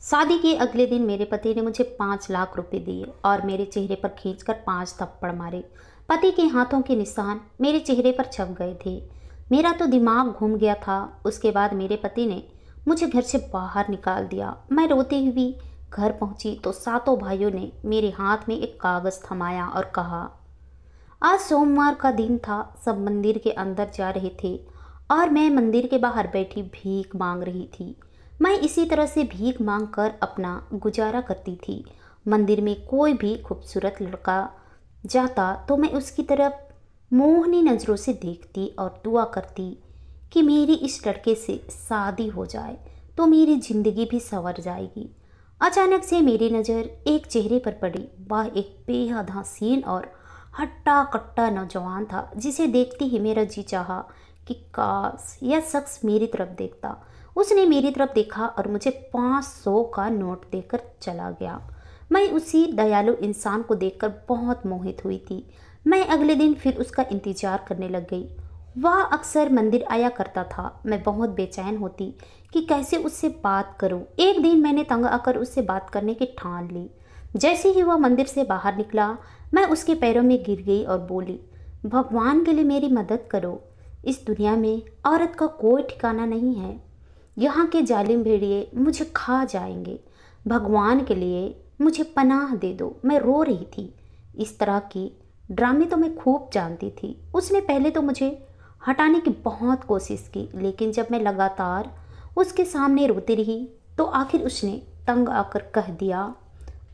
शादी के अगले दिन मेरे पति ने मुझे 5 लाख रुपए दिए और मेरे चेहरे पर खींचकर 5 थप्पड़ मारे। पति के हाथों के निशान मेरे चेहरे पर छप गए थे। मेरा तो दिमाग घूम गया था। उसके बाद मेरे पति ने मुझे घर से बाहर निकाल दिया। मैं रोती हुई घर पहुंची तो सातों भाइयों ने मेरे हाथ में एक कागज़ थमाया और कहा, आज सोमवार का दिन था। सब मंदिर के अंदर जा रहे थे और मैं मंदिर के बाहर बैठी भीख मांग रही थी। मैं इसी तरह से भीख मांग कर अपना गुजारा करती थी। मंदिर में कोई भी खूबसूरत लड़का जाता तो मैं उसकी तरफ मोहनी नज़रों से देखती और दुआ करती कि मेरी इस लड़के से शादी हो जाए तो मेरी ज़िंदगी भी संवर जाएगी। अचानक से मेरी नज़र एक चेहरे पर पड़ी। वह एक बेहद हसीन और हट्टा कट्टा नौजवान था जिसे देखते ही मेरा जी चाहा कि काश यह शख्स मेरी तरफ देखता। उसने मेरी तरफ देखा और मुझे 500 का नोट देकर चला गया। मैं उसी दयालु इंसान को देखकर बहुत मोहित हुई थी। मैं अगले दिन फिर उसका इंतजार करने लग गई। वह अक्सर मंदिर आया करता था। मैं बहुत बेचैन होती कि कैसे उससे बात करूं। एक दिन मैंने तंग आकर उससे बात करने की ठान ली। जैसे ही वह मंदिर से बाहर निकला, मैं उसके पैरों में गिर गई और बोली, भगवान के लिए मेरी मदद करो। इस दुनिया में औरत का कोई ठिकाना नहीं है। यहाँ के जालिम भेड़िए मुझे खा जाएंगे। भगवान के लिए मुझे पनाह दे दो। मैं रो रही थी। इस तरह की ड्रामे तो मैं खूब जानती थी। उसने पहले तो मुझे हटाने की बहुत कोशिश की, लेकिन जब मैं लगातार उसके सामने रोती रही तो आखिर उसने तंग आकर कह दिया,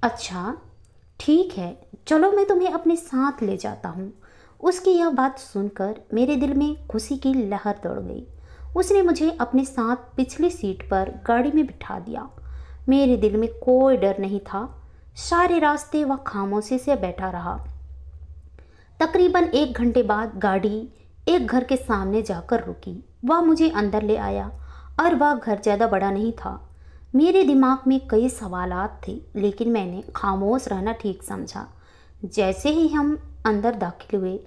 अच्छा ठीक है, चलो मैं तुम्हें अपने साथ ले जाता हूँ। उसकी यह बात सुनकर मेरे दिल में खुशी की लहर दौड़ गई। उसने मुझे अपने साथ पिछली सीट पर गाड़ी में बिठा दिया। मेरे दिल में कोई डर नहीं था। सारे रास्ते वह खामोशी से बैठा रहा। तकरीबन 1 घंटे बाद गाड़ी एक घर के सामने जाकर रुकी। वह मुझे अंदर ले आया और वह घर ज़्यादा बड़ा नहीं था। मेरे दिमाग में कई सवालात थे, लेकिन मैंने खामोश रहना ठीक समझा। जैसे ही हम अंदर दाखिल हुए,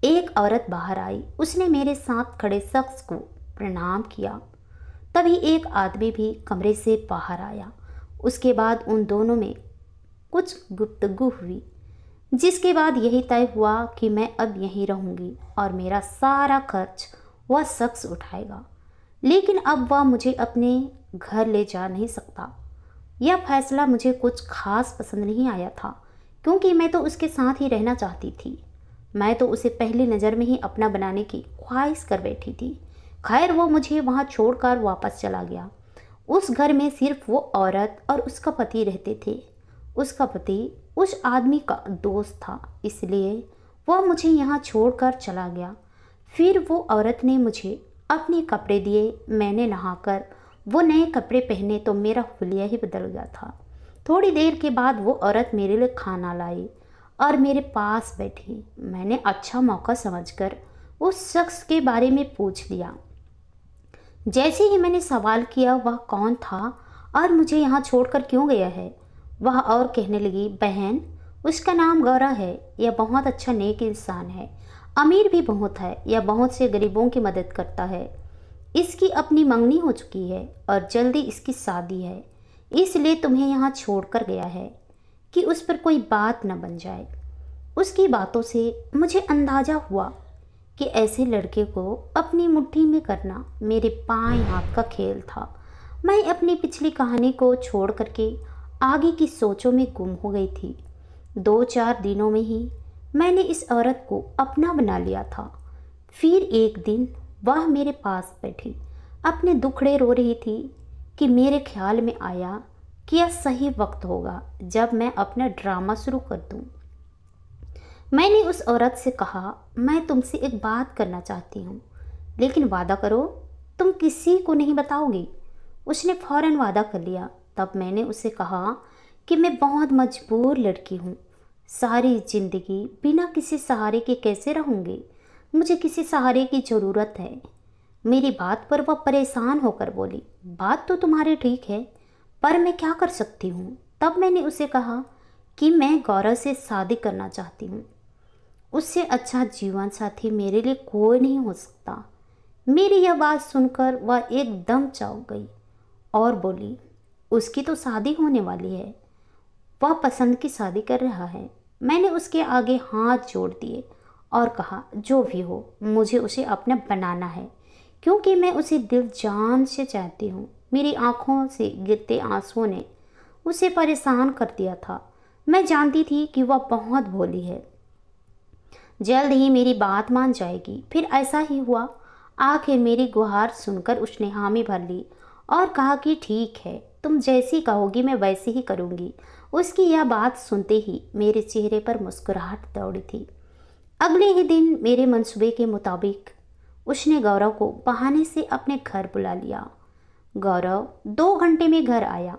एक औरत बाहर आई। उसने मेरे साथ खड़े शख्स को प्रणाम किया। तभी एक आदमी भी कमरे से बाहर आया। उसके बाद उन दोनों में कुछ गुफ्तगू हुई, जिसके बाद यही तय हुआ कि मैं अब यहीं रहूंगी और मेरा सारा खर्च वह शख्स उठाएगा। लेकिन अब वह मुझे अपने घर ले जा नहीं सकता। यह फैसला मुझे कुछ खास पसंद नहीं आया था, क्योंकि मैं तो उसके साथ ही रहना चाहती थी। मैं तो उसे पहली नज़र में ही अपना बनाने की ख्वाहिश कर बैठी थी। खैर, वो मुझे वहाँ छोड़कर वापस चला गया। उस घर में सिर्फ वो औरत और उसका पति रहते थे। उसका पति उस आदमी का दोस्त था, इसलिए वह मुझे यहाँ छोड़कर चला गया। फिर वो औरत ने मुझे अपने कपड़े दिए। मैंने नहाकर वो नए कपड़े पहने तो मेरा हुलिया ही बदल गया था। थोड़ी देर के बाद वो औरत मेरे लिए खाना लाई और मेरे पास बैठी। मैंने अच्छा मौका समझकर उस शख्स के बारे में पूछ लिया। जैसे ही मैंने सवाल किया वह कौन था और मुझे यहाँ छोड़कर क्यों गया है, वह और कहने लगी, बहन, उसका नाम गौरव है। यह बहुत अच्छा नेक इंसान है, अमीर भी बहुत है। यह बहुत से गरीबों की मदद करता है। इसकी अपनी मंगनी हो चुकी है और जल्दी इसकी शादी है, इसलिए तुम्हें यहाँ छोड़कर गया है कि उस पर कोई बात न बन जाए। उसकी बातों से मुझे अंदाज़ा हुआ कि ऐसे लड़के को अपनी मुट्ठी में करना मेरे बाएं हाथ का खेल था। मैं अपनी पिछली कहानी को छोड़ करके आगे की सोचों में गुम हो गई थी। 2-4 दिनों में ही मैंने इस औरत को अपना बना लिया था। फिर एक दिन वह मेरे पास बैठी, अपने दुखड़े रो रही थी कि मेरे ख्याल में आया कि यह सही वक्त होगा जब मैं अपना ड्रामा शुरू कर दूं। मैंने उस औरत से कहा, मैं तुमसे एक बात करना चाहती हूँ, लेकिन वादा करो तुम किसी को नहीं बताओगी। उसने फौरन वादा कर लिया। तब मैंने उसे कहा कि मैं बहुत मजबूर लड़की हूँ। सारी ज़िंदगी बिना किसी सहारे के कैसे रहूँगी। मुझे किसी सहारे की ज़रूरत है। मेरी बात पर वह परेशान होकर बोली, बात तो तुम्हारी ठीक है, पर मैं क्या कर सकती हूँ। तब मैंने उसे कहा कि मैं गौरव से शादी करना चाहती हूँ। उससे अच्छा जीवन साथी मेरे लिए कोई नहीं हो सकता। मेरी यह बात सुनकर वह एकदम चौंक गई और बोली, उसकी तो शादी होने वाली है, वह पसंद की शादी कर रहा है। मैंने उसके आगे हाथ जोड़ दिए और कहा, जो भी हो मुझे उसे अपना बनाना है, क्योंकि मैं उसे दिल जान से चाहती हूँ। मेरी आंखों से गिरते आंसुओं ने उसे परेशान कर दिया था। मैं जानती थी कि वह बहुत भोली है, जल्द ही मेरी बात मान जाएगी। फिर ऐसा ही हुआ। आखिर मेरी गुहार सुनकर उसने हामी भर ली और कहा कि ठीक है, तुम जैसी कहोगी मैं वैसे ही करूँगी। उसकी यह बात सुनते ही मेरे चेहरे पर मुस्कुराहट दौड़ी थी। अगले ही दिन मेरे मंसूबे के मुताबिक उसने गौरव को बहाने से अपने घर बुला लिया। गौरव 2 घंटे में घर आया।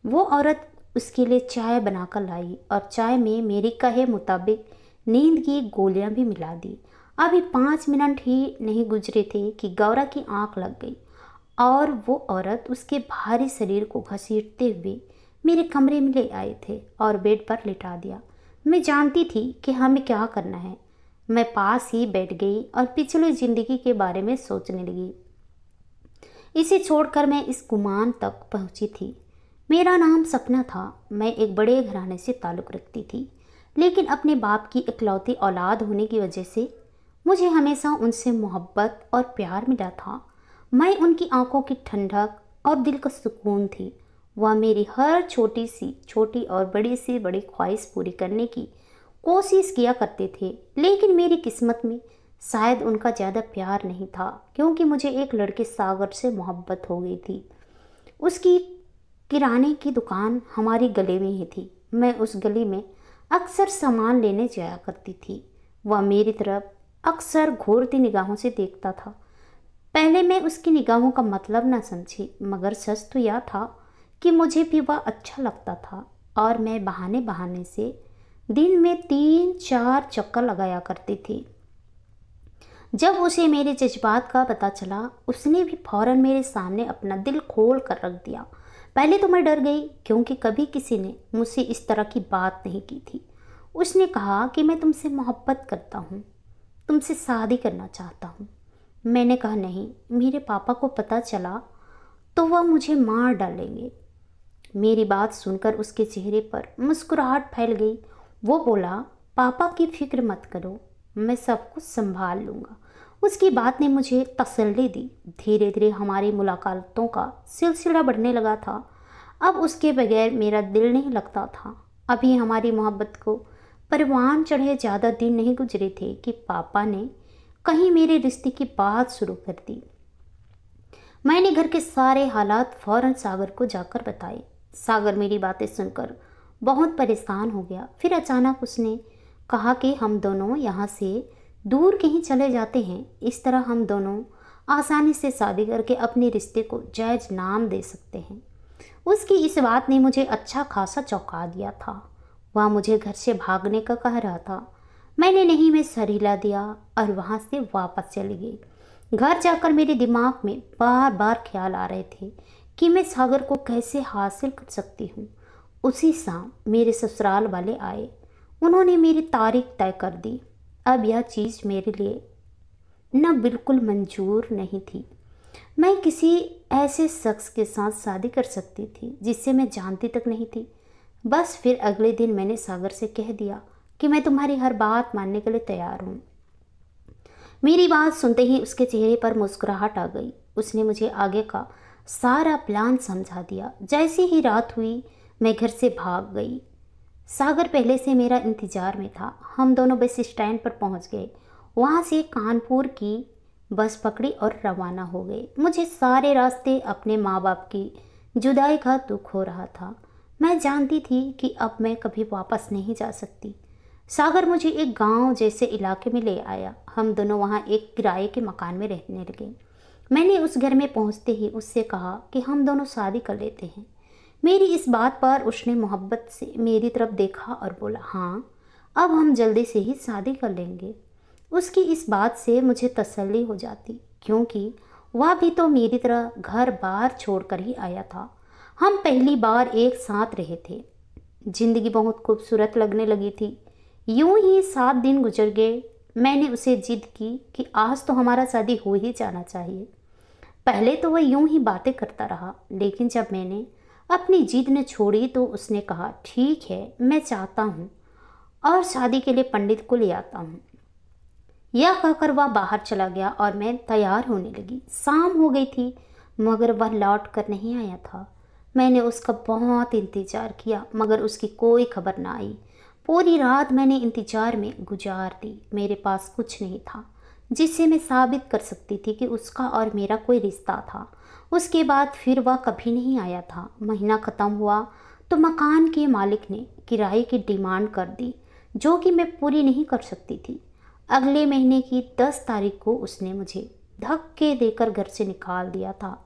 वो औरत उसके लिए चाय बनाकर लाई और चाय में मेरी कहे मुताबिक नींद की गोलियां भी मिला दी। अभी 5 मिनट ही नहीं गुजरे थे कि गौरव की आंख लग गई और वो औरत उसके भारी शरीर को घसीटते हुए मेरे कमरे में ले आए थे और बेड पर लिटा दिया। मैं जानती थी कि हमें क्या करना है। मैं पास ही बैठ गई और पिछली जिंदगी के बारे में सोचने लगी। इसे छोड़कर मैं इस गुमान तक पहुंची थी। मेरा नाम सपना था। मैं एक बड़े घराने से ताल्लुक़ रखती थी, लेकिन अपने बाप की इकलौती औलाद होने की वजह से मुझे हमेशा उनसे मोहब्बत और प्यार मिला था। मैं उनकी आंखों की ठंडक और दिल का सुकून थी। वह मेरी हर छोटी और बड़ी से बड़ी ख्वाहिश पूरी करने की कोशिश किया करते थे, लेकिन मेरी किस्मत में शायद उनका ज़्यादा प्यार नहीं था, क्योंकि मुझे एक लड़के सागर से मोहब्बत हो गई थी। उसकी किराने की दुकान हमारी गली में ही थी। मैं उस गली में अक्सर सामान लेने जाया करती थी। वह मेरी तरफ अक्सर घूरती निगाहों से देखता था। पहले मैं उसकी निगाहों का मतलब न समझी, मगर सच तो यह था कि मुझे भी वह अच्छा लगता था और मैं बहाने बहाने से दिन में 3-4 चक्कर लगाया करती थी। जब उसे मेरे जज्बात का पता चला, उसने भी फौरन मेरे सामने अपना दिल खोल कर रख दिया। पहले तो मैं डर गई, क्योंकि कभी किसी ने मुझसे इस तरह की बात नहीं की थी। उसने कहा कि मैं तुमसे मोहब्बत करता हूँ, तुमसे शादी करना चाहता हूँ। मैंने कहा नहीं, मेरे पापा को पता चला तो वह मुझे मार डालेंगे। मेरी बात सुनकर उसके चेहरे पर मुस्कुराहट फैल गई। वो बोला, पापा की फिक्र मत करो, मैं सब कुछ संभाल लूँगा। उसकी बात ने मुझे तसल्ली दी। धीरे धीरे हमारी मुलाकातों का सिलसिला बढ़ने लगा था। अब उसके बगैर मेरा दिल नहीं लगता था। अभी हमारी मोहब्बत को परवान चढ़े ज़्यादा दिन नहीं गुजरे थे कि पापा ने कहीं मेरे रिश्ते की बात शुरू कर दी। मैंने घर के सारे हालात फौरन सागर को जाकर बताए। सागर मेरी बातें सुनकर बहुत परेशान हो गया। फिर अचानक उसने कहा कि हम दोनों यहाँ से दूर कहीं चले जाते हैं। इस तरह हम दोनों आसानी से शादी करके अपने रिश्ते को जायज़ नाम दे सकते हैं। उसकी इस बात ने मुझे अच्छा खासा चौंका दिया था। वह मुझे घर से भागने का कह रहा था। मैंने नहीं में सर हिला दिया और वहाँ से वापस चली गई। घर जाकर मेरे दिमाग में बार बार ख्याल आ रहे थे कि मैं सागर को कैसे हासिल कर सकती हूँ। उसी शाम मेरे ससुराल वाले आए। उन्होंने मेरी तारीख तय कर दी। अब यह चीज़ मेरे लिए न बिल्कुल मंजूर नहीं थी। मैं किसी ऐसे शख्स के साथ शादी कर सकती थी जिससे मैं जानती तक नहीं थी। बस फिर अगले दिन मैंने सागर से कह दिया कि मैं तुम्हारी हर बात मानने के लिए तैयार हूँ। मेरी बात सुनते ही उसके चेहरे पर मुस्कुराहट आ गई। उसने मुझे आगे का सारा प्लान समझा दिया। जैसे ही रात हुई मैं घर से भाग गई। सागर पहले से मेरा इंतज़ार में था। हम दोनों बस स्टैंड पर पहुंच गए। वहां से कानपुर की बस पकड़ी और रवाना हो गए। मुझे सारे रास्ते अपने माँ बाप की जुदाई का दुख हो रहा था। मैं जानती थी कि अब मैं कभी वापस नहीं जा सकती। सागर मुझे एक गांव जैसे इलाके में ले आया। हम दोनों वहां एक किराए के मकान में रहने लगे। मैंने उस घर में पहुंचते ही उससे कहा कि हम दोनों शादी कर लेते हैं। मेरी इस बात पर उसने मोहब्बत से मेरी तरफ देखा और बोला, हाँ, अब हम जल्दी से ही शादी कर लेंगे। उसकी इस बात से मुझे तसल्ली हो जाती, क्योंकि वह भी तो मेरी तरह घर बार छोड़कर ही आया था। हम पहली बार एक साथ रहे थे। जिंदगी बहुत खूबसूरत लगने लगी थी। यूं ही 7 दिन गुजर गए। मैंने उसे जिद की कि आज तो हमारा शादी हो ही जाना चाहिए। पहले तो वह यूं ही बातें करता रहा, लेकिन जब मैंने अपनी जिद न छोड़ी तो उसने कहा, ठीक है, मैं चाहता हूँ और शादी के लिए पंडित को ले आता हूँ। यह कहकर वह बाहर चला गया और मैं तैयार होने लगी। शाम हो गई थी मगर वह लौट कर नहीं आया था। मैंने उसका बहुत इंतज़ार किया मगर उसकी कोई खबर ना आई। पूरी रात मैंने इंतज़ार में गुजार दी। मेरे पास कुछ नहीं था जिससे मैं साबित कर सकती थी कि उसका और मेरा कोई रिश्ता था। उसके बाद फिर वह कभी नहीं आया था। महीना ख़त्म हुआ तो मकान के मालिक ने किराए की डिमांड कर दी जो कि मैं पूरी नहीं कर सकती थी। अगले महीने की 10 तारीख को उसने मुझे धक्के देकर घर से निकाल दिया था।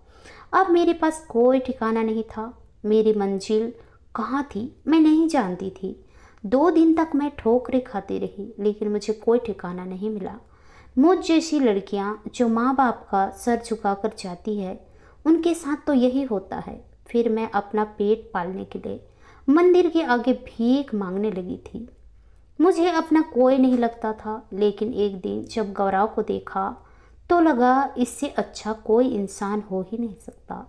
अब मेरे पास कोई ठिकाना नहीं था। मेरी मंजिल कहाँ थी मैं नहीं जानती थी। 2 दिन तक मैं ठोकरें खाती रही लेकिन मुझे कोई ठिकाना नहीं मिला। मुझ जैसी लड़कियां जो माँ बाप का सर झुकाकर जाती है उनके साथ तो यही होता है। फिर मैं अपना पेट पालने के लिए मंदिर के आगे भीख मांगने लगी थी। मुझे अपना कोई नहीं लगता था लेकिन एक दिन जब गौरव को देखा तो लगा इससे अच्छा कोई इंसान हो ही नहीं सकता।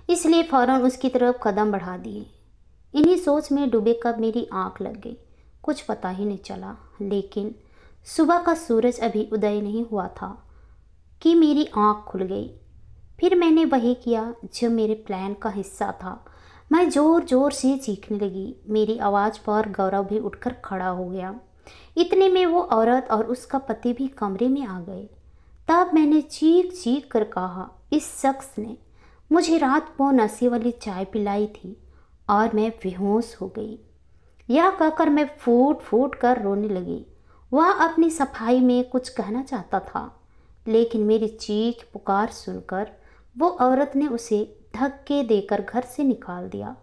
इसलिए फौरन उसकी तरफ कदम बढ़ा दिए। इन्हीं सोच में डूबे कब मेरी आंख लग गई कुछ पता ही नहीं चला। लेकिन सुबह का सूरज अभी उदय नहीं हुआ था कि मेरी आंख खुल गई। फिर मैंने वही किया जो मेरे प्लान का हिस्सा था। मैं ज़ोर ज़ोर से चीखने लगी। मेरी आवाज़ पर गौरव भी उठकर खड़ा हो गया। इतने में वो औरत और उसका पति भी कमरे में आ गए। तब मैंने चीख चीख कर कहा, इस शख्स ने मुझे रात को नशे वाली चाय पिलाई थी और मैं बेहोश हो गई। यह कहकर मैं फूट फूट कर रोने लगी। वह अपनी सफाई में कुछ कहना चाहता था लेकिन मेरी चीख पुकार सुनकर वो औरत ने उसे धक्के देकर घर से निकाल दिया।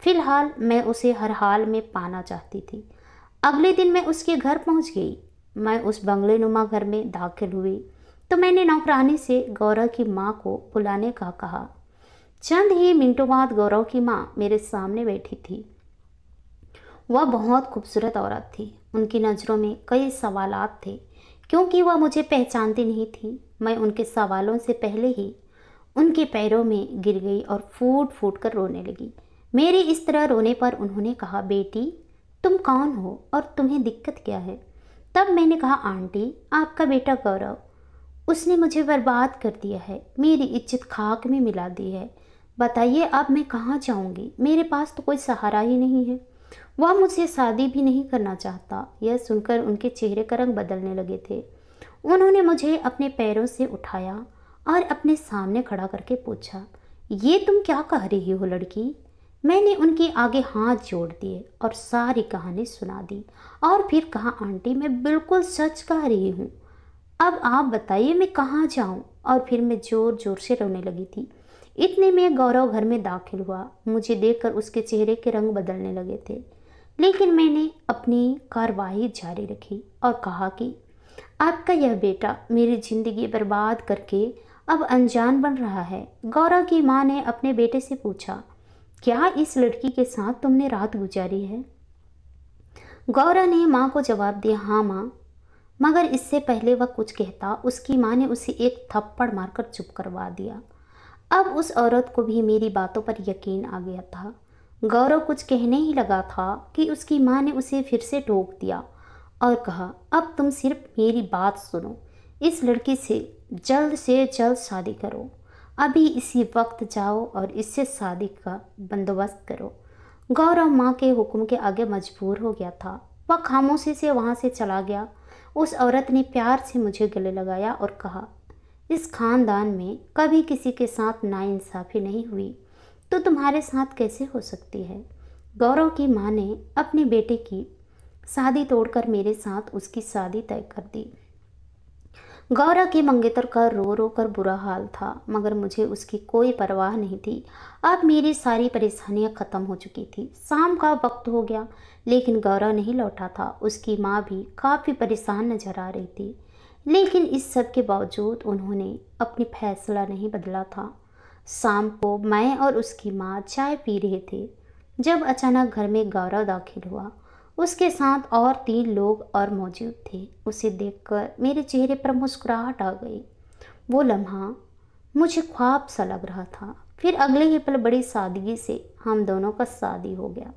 फिलहाल मैं उसे हर हाल में पाना चाहती थी। अगले दिन मैं उसके घर पहुंच गई। मैं उस बंगले नुमा घर में दाखिल हुई तो मैंने नौकरानी से गौरव की माँ को बुलाने का कहा। चंद ही मिनटों बाद गौरव की माँ मेरे सामने बैठी थी। वह बहुत खूबसूरत औरत थी। उनकी नज़रों में कई सवालात थे क्योंकि वह मुझे पहचानती नहीं थी। मैं उनके सवालों से पहले ही उनके पैरों में गिर गई और फूट फूट कर रोने लगी। मेरे इस तरह रोने पर उन्होंने कहा, बेटी तुम कौन हो और तुम्हें दिक्कत क्या है? तब मैंने कहा, आंटी आपका बेटा गौरव, उसने मुझे बर्बाद कर दिया है, मेरी इज्जत खाक में मिला दी है। बताइए अब मैं कहाँ जाऊँगी? मेरे पास तो कोई सहारा ही नहीं है। वह मुझसे शादी भी नहीं करना चाहता। यह सुनकर उनके चेहरे का रंग बदलने लगे थे। उन्होंने मुझे अपने पैरों से उठाया और अपने सामने खड़ा करके पूछा, ये तुम क्या कह रही हो लड़की? मैंने उनके आगे हाथ जोड़ दिए और सारी कहानी सुना दी और फिर कहा, आंटी मैं बिल्कुल सच कह रही हूँ। अब आप बताइए मैं कहाँ जाऊँ? और फिर मैं ज़ोर ज़ोर से रोने लगी थी। इतने में गौरव घर में दाखिल हुआ। मुझे देखकर उसके चेहरे के रंग बदलने लगे थे लेकिन मैंने अपनी कार्रवाई जारी रखी और कहा कि आपका यह बेटा मेरी ज़िंदगी बर्बाद करके अब अनजान बन रहा है। गौरव की माँ ने अपने बेटे से पूछा, क्या इस लड़की के साथ तुमने रात गुजारी है? गौरव ने माँ को जवाब दिया, हाँ माँ। मगर इससे पहले वह कुछ कहता उसकी माँ ने उसे एक थप्पड़ मारकर चुप करवा दिया। अब उस औरत को भी मेरी बातों पर यकीन आ गया था। गौरव कुछ कहने ही लगा था कि उसकी माँ ने उसे फिर से टोक दिया और कहा, अब तुम सिर्फ मेरी बात सुनो, इस लड़की से जल्द शादी करो। अभी इसी वक्त जाओ और इससे शादी का बंदोबस्त करो। गौरव माँ के हुक्म के आगे मजबूर हो गया था। वह खामोशी से वहाँ से चला गया। उस औरत ने प्यार से मुझे गले लगाया और कहा, इस खानदान में कभी किसी के साथ नाइंसाफ़ी नहीं हुई तो तुम्हारे साथ कैसे हो सकती है? गौरव की माँ ने अपने बेटे की शादी तोड़कर मेरे साथ उसकी शादी तय कर दी। गौरव के मंगेतर का रो रो कर बुरा हाल था मगर मुझे उसकी कोई परवाह नहीं थी। अब मेरी सारी परेशानियां ख़त्म हो चुकी थी। शाम का वक्त हो गया लेकिन गौरव नहीं लौटा था। उसकी माँ भी काफ़ी परेशान नजर आ रही थी लेकिन इस सब के बावजूद उन्होंने अपनी फैसला नहीं बदला था। शाम को मैं और उसकी माँ चाय पी रहे थे जब अचानक घर में गौरव दाखिल हुआ। उसके साथ और 3 लोग और मौजूद थे। उसे देखकर मेरे चेहरे पर मुस्कुराहट आ गई। वो लम्हा मुझे ख्वाब सा लग रहा था। फिर अगले ही पल बड़ी सादगी से हम दोनों का शादी हो गया।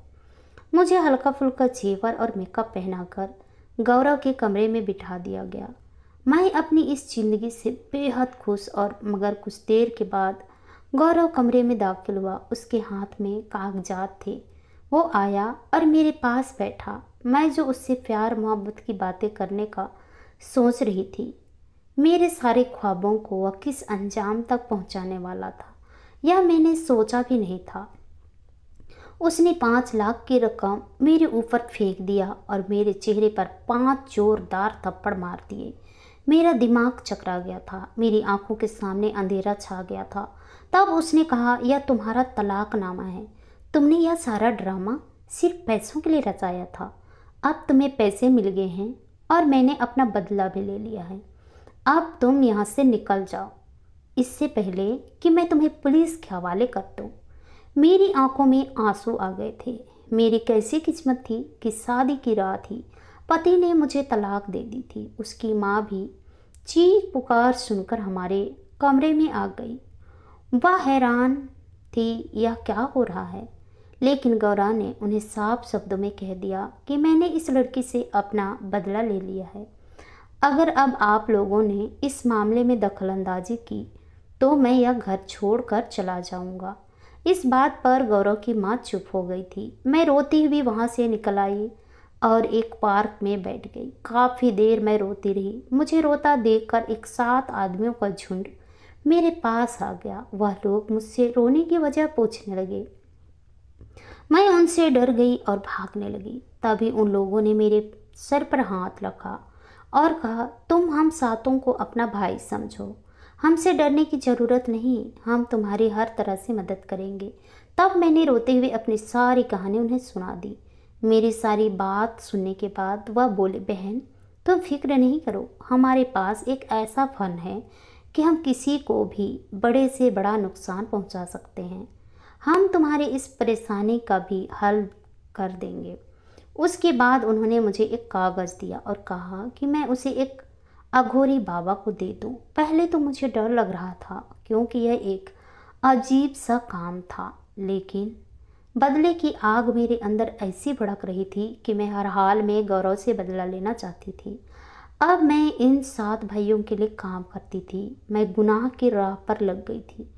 मुझे हल्का फुल्का जेवर और मेकअप पहनाकर गौरव के कमरे में बिठा दिया गया। मैं अपनी इस जिंदगी से बेहद खुश और मगर कुछ देर के बाद गौरव कमरे में दाखिल हुआ। उसके हाथ में कागजात थे। वो आया और मेरे पास बैठा। मैं जो उससे प्यार मोहब्बत की बातें करने का सोच रही थी, मेरे सारे ख्वाबों को वह किस अंजाम तक पहुंचाने वाला था, यह मैंने सोचा भी नहीं था। उसने 5 लाख की रकम मेरे ऊपर फेंक दिया और मेरे चेहरे पर 5 जोरदार थप्पड़ मार दिए। मेरा दिमाग चकरा गया था, मेरी आंखों के सामने अंधेरा छा गया था। तब उसने कहा, यह तुम्हारा तलाकनामा है। तुमने यह सारा ड्रामा सिर्फ पैसों के लिए रचाया था। अब तुम्हें पैसे मिल गए हैं और मैंने अपना बदला भी ले लिया है। अब तुम यहाँ से निकल जाओ, इससे पहले कि मैं तुम्हें पुलिस के हवाले कर दूँ। मेरी आंखों में आंसू आ गए थे। मेरी कैसी किस्मत थी कि शादी की रात ही पति ने मुझे तलाक दे दी थी। उसकी माँ भी चीख पुकार सुनकर हमारे कमरे में आ गई। वह हैरान थी यह क्या हो रहा है, लेकिन गौरा ने उन्हें साफ शब्दों में कह दिया कि मैंने इस लड़की से अपना बदला ले लिया है। अगर अब आप लोगों ने इस मामले में दखलंदाजी की तो मैं यह घर छोड़कर चला जाऊंगा। इस बात पर गौरव की माँ चुप हो गई थी। मैं रोती हुई वहाँ से निकल आई और एक पार्क में बैठ गई। काफ़ी देर मैं रोती रही। मुझे रोता देखकर एक 7 आदमियों का झुंड मेरे पास आ गया। वह लोग मुझसे रोने की वजह पूछने लगे। मैं उनसे डर गई और भागने लगी। तभी उन लोगों ने मेरे सर पर हाथ रखा और कहा, तुम हम सातों को अपना भाई समझो, हमसे डरने की ज़रूरत नहीं, हम तुम्हारी हर तरह से मदद करेंगे। तब मैंने रोते हुए अपनी सारी कहानी उन्हें सुना दी। मेरी सारी बात सुनने के बाद वह बोले, बहन तुम फिक्र नहीं करो, हमारे पास एक ऐसा फन है कि हम किसी को भी बड़े से बड़ा नुकसान पहुंचा सकते हैं। हम तुम्हारी इस परेशानी का भी हल कर देंगे। उसके बाद उन्होंने मुझे एक कागज़ दिया और कहा कि मैं उसे एक अघोरी बाबा को दे दूं। पहले तो मुझे डर लग रहा था क्योंकि यह एक अजीब सा काम था, लेकिन बदले की आग मेरे अंदर ऐसी भड़क रही थी कि मैं हर हाल में गौरव से बदला लेना चाहती थी। अब मैं इन 7 भाइयों के लिए काम करती थी। मैं गुनाह की राह पर लग गई थी।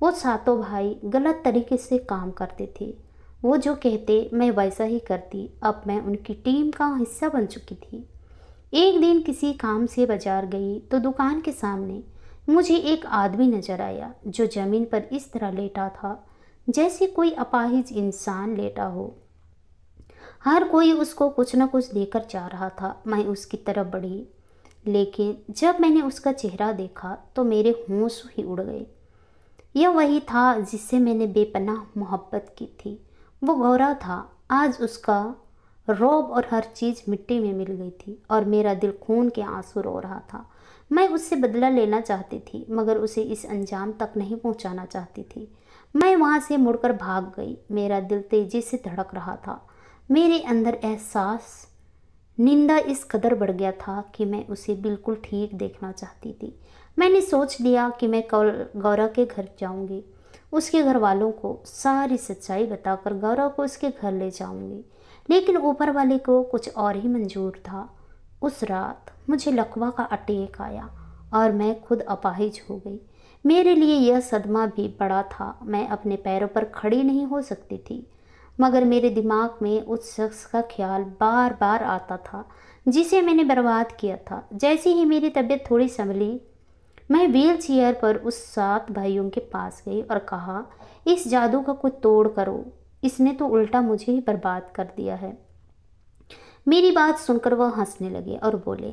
वो सातों भाई गलत तरीके से काम करते थे। वो जो कहते मैं वैसा ही करती। अब मैं उनकी टीम का हिस्सा बन चुकी थी। एक दिन किसी काम से बाजार गई तो दुकान के सामने मुझे एक आदमी नजर आया जो जमीन पर इस तरह लेटा था जैसे कोई अपाहिज इंसान लेटा हो। हर कोई उसको कुछ न कुछ देकर जा रहा था। मैं उसकी तरफ बढ़ी, लेकिन जब मैंने उसका चेहरा देखा तो मेरे होश ही उड़ गए। यह वही था जिससे मैंने बेपनाह मोहब्बत की थी। वो गौरा था। आज उसका रौब और हर चीज़ मिट्टी में मिल गई थी और मेरा दिल खून के आंसू रो रहा था। मैं उससे बदला लेना चाहती थी मगर उसे इस अंजाम तक नहीं पहुंचाना चाहती थी। मैं वहां से मुड़कर भाग गई। मेरा दिल तेजी से धड़क रहा था। मेरे अंदर एहसास निंदा इस कदर बढ़ गया था कि मैं उसे बिल्कुल ठीक देखना चाहती थी। मैंने सोच लिया कि मैं कल गौरव के घर जाऊंगी। उसके घर वालों को सारी सच्चाई बताकर गौरव को उसके घर ले जाऊंगी, लेकिन ऊपर वाले को कुछ और ही मंजूर था। उस रात मुझे लकवा का अटैक आया और मैं खुद अपाहिज हो गई। मेरे लिए यह सदमा भी बड़ा था। मैं अपने पैरों पर खड़ी नहीं हो सकती थी, मगर मेरे दिमाग में उस शख्स का ख्याल बार बार आता था जिसे मैंने बर्बाद किया था। जैसे ही मेरी तबीयत थोड़ी संभली, मैं व्हील चेयर पर उस 7 भाइयों के पास गई और कहा, इस जादू का कोई तोड़ करो, इसने तो उल्टा मुझे ही बर्बाद कर दिया है। मेरी बात सुनकर वह हंसने लगे और बोले,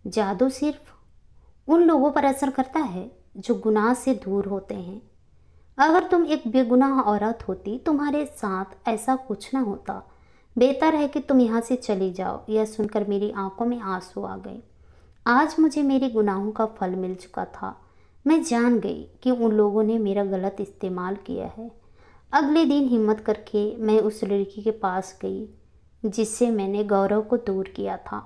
जादू सिर्फ उन लोगों पर असर करता है जो गुनाह से दूर होते हैं। अगर तुम एक बेगुनाह औरत होती, तुम्हारे साथ ऐसा कुछ ना होता। बेहतर है कि तुम यहाँ से चली जाओ। यह सुनकर मेरी आंखों में आंसू आ गए। आज मुझे मेरे गुनाहों का फल मिल चुका था। मैं जान गई कि उन लोगों ने मेरा गलत इस्तेमाल किया है। अगले दिन हिम्मत करके मैं उस लड़की के पास गई जिससे मैंने गौरव को दूर किया था।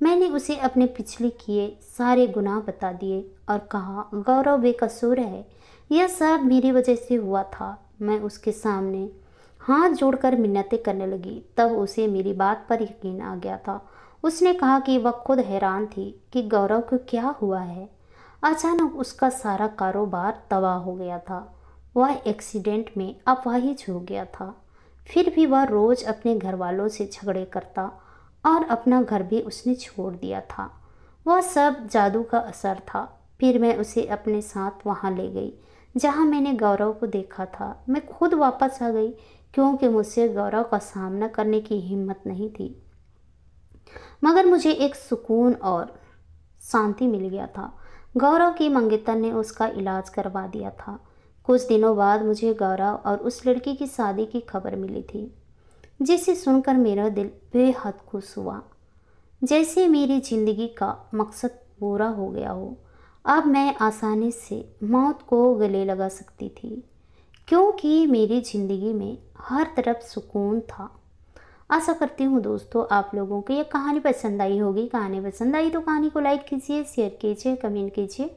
मैंने उसे अपने पिछले किए सारे गुनाह बता दिए और कहा, गौरव बेकसूर है, यह सब मेरी वजह से हुआ था। मैं उसके सामने हाथ जोड़कर मिन्नतें करने लगी। तब उसे मेरी बात पर यकीन आ गया था। उसने कहा कि वह खुद हैरान थी कि गौरव को क्या हुआ है। अचानक उसका सारा कारोबार तबाह हो गया था। वह एक्सीडेंट में अपाहिज हो गया था। फिर भी वह रोज़ अपने घर वालों से झगड़े करता और अपना घर भी उसने छोड़ दिया था। वह सब जादू का असर था। फिर मैं उसे अपने साथ वहाँ ले गई जहाँ मैंने गौरव को देखा था। मैं खुद वापस आ गई क्योंकि मुझसे गौरव का सामना करने की हिम्मत नहीं थी। मगर मुझे एक सुकून और शांति मिल गया था। गौरव की मंगेतर ने उसका इलाज करवा दिया था। कुछ दिनों बाद मुझे गौरव और उस लड़की की शादी की खबर मिली थी, जिसे सुनकर मेरा दिल बेहद खुश हुआ, जैसे मेरी ज़िंदगी का मकसद पूरा हो गया हो। अब मैं आसानी से मौत को गले लगा सकती थी, क्योंकि मेरी ज़िंदगी में हर तरफ सुकून था। आशा करती हूँ दोस्तों आप लोगों को ये कहानी पसंद आई होगी। कहानी पसंद आई तो कहानी को लाइक कीजिए, शेयर कीजिए, कमेंट कीजिए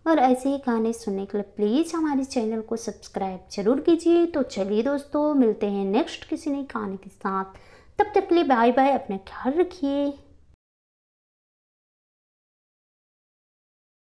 और ऐसे ही कहानी सुनने के लिए प्लीज़ हमारे चैनल को सब्सक्राइब जरूर कीजिए। तो चलिए दोस्तों, मिलते हैं नेक्स्ट किसी नई कहानी के साथ। तब तक के लिए बाय बाय, अपना ख्याल रखिए।